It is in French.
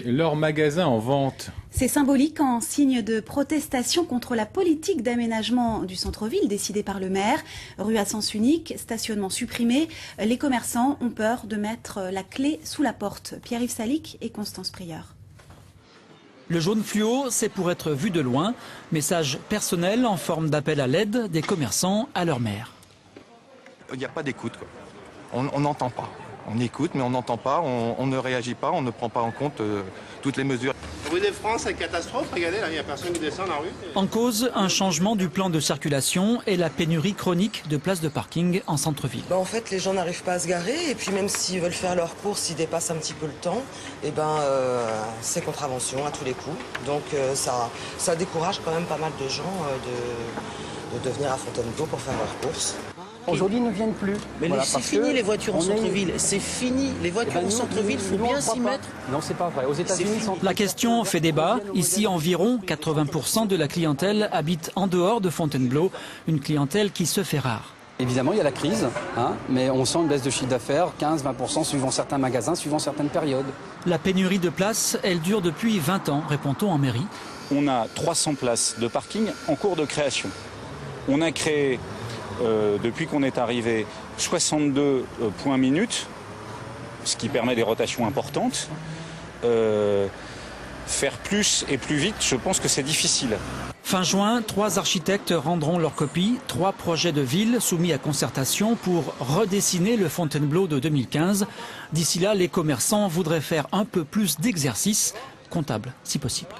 Leur magasin en vente. C'est symbolique en signe de protestation contre la politique d'aménagement du centre-ville décidée par le maire. Rue à sens unique, stationnement supprimé. Les commerçants ont peur de mettre la clé sous la porte. Pierre-Yves Salic et Constance Prieur. Le jaune fluo, c'est pour être vu de loin. Message personnel en forme d'appel à l'aide des commerçants à leur maire. Il n'y a pas d'écoute, quoi. On n'entend pas. On écoute, mais on n'entend pas, on ne réagit pas, on ne prend pas en compte toutes les mesures. Rue des France, c'est catastrophe. Regardez, là, il n'y a personne qui descend dans la rue. En cause, un changement du plan de circulation et la pénurie chronique de places de parking en centre-ville. En fait, les gens n'arrivent pas à se garer et puis même s'ils veulent faire leurs courses, ils dépassent un petit peu le temps. C'est contravention à tous les coups. Donc ça décourage quand même pas mal de gens de venir à Fontainebleau pour faire leurs courses. Aujourd'hui, ils ne viennent plus. Mais voilà, c'est fini les voitures en centre-ville. C'est fini. Les voitures en centre-ville, il faut bien s'y mettre. Non, c'est pas vrai. Aux États-Unis, la question fait débat. Ici, environ 80% de la clientèle habite en dehors de Fontainebleau. Une clientèle qui se fait rare. Évidemment, il y a la crise, mais on sent une baisse de chiffre d'affaires, 15-20% suivant certains magasins, suivant certaines périodes. La pénurie de places, elle dure depuis 20 ans, répond-on en mairie. On a 300 places de parking en cours de création. On a créé, depuis qu'on est arrivé, 62 points minutes, ce qui permet des rotations importantes. Faire plus et plus vite, je pense que c'est difficile. Fin juin, 3 architectes rendront leur copie, 3 projets de ville soumis à concertation pour redessiner le Fontainebleau de 2015. D'ici là, les commerçants voudraient faire un peu plus d'exercice comptable, si possible.